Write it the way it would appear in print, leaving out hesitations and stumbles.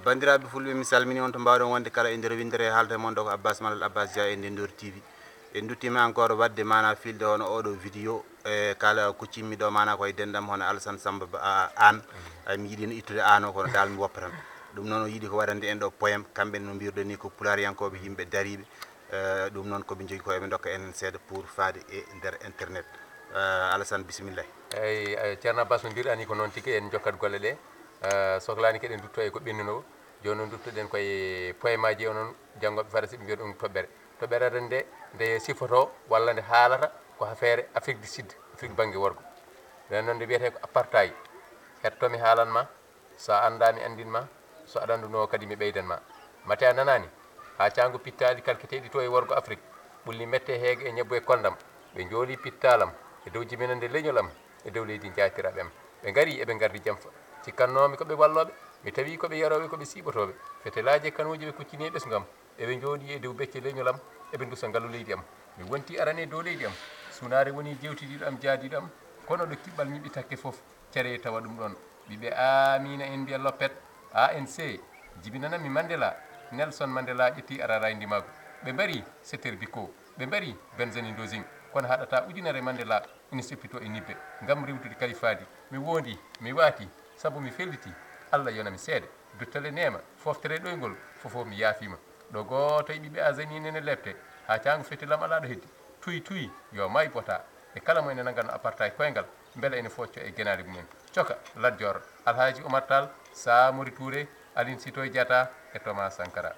bandiraɓe fulɓe mi salmini on to mbawɗon wonde kala e nder windere e haalde moon ɗo ko Abbas Malal Abbas Dia e Ndendoor TV en duttima encore wadde mana filde hono oɗo vidéo e kala kuccimmi ɗo mana koye dendam hono Alassane Samba an mi yiiɗino ittude an o kono dal mi woppa tan ɗum noon o yiiɗi ko waɗande en ɗo poème kamɓe no mbirɗon ni ko pulariyankoɓe yimɓe dariɓe ɗum noon koɓe jogui ko eɓe dokka enen seeɗa pour faade e nder internet Alassane bisimilla. eyyi ceerno Abbas no mbiruɗani ko noon tigui en jokkat golle ɗe sohlani keɗen dutto e ko ɓennuno joni noon duttoɗen koye poème aji onon janggoɓe farasi ɓe mbiyata ɗum toɓɓere toɓɓere aɗa nde nde sifoto walla nde haalata ko affaire Afrique du Sud Afrique banggue worgo nden noon nde wiyete ko apartheid hettomi haalanma sa anda mi andinma so aɗa anduno kadi mi ɓeydanma mate a nanani ha cangu pittaɗi kalketeɗi to e worgo Afrique ɓulli mette heege e ñebbo e kondam ɓe jooli pittalam e dow jiminande leñol am e dow leydi jatiraɓe am ɓe gari eɓe gardi jaam cikkannomi koɓe walloɓe mi tawi koɓe yaroɓe koɓe siɓotoɓe fetelaji kanuji ɓe kuccini e ɓesgam eɓe jooɗi e dow becce leñol am eɓe dusa ngaalu leydi am mi wonti arane dow leydi am sunare woni jewtidiɗo am jaadiɗo am kono ɗo kiɓɓal ñiɓi takke foof care tawa ɗum ɗon ɓiɓe amina en mbiya loppet ANC jibinanami Mandela Nelson Mandela ƴetti arara e ndimago ɓe mbari Setter Biko ɓe mbari Benzani Dosing kono haɗata ujunere Mandela ina seppito e nibbe ngam rewtude kalifadi mi wondi mi waati saabu mi felliti Allah yonami seede duttale nema foftere ɗoygol fofo mi yaafima ɗo goto e ɓiɓe asani nene lepte ha cangu fetilam ala ɗo heddi tuyi yo may bota e kala mo ene nagganno apartheid koyngal beele ene focco e guenari mumen coka Lat Dior Alhaji Oumar Tall Samori Touré Aline Sitoé Diatta e Thomas Sankara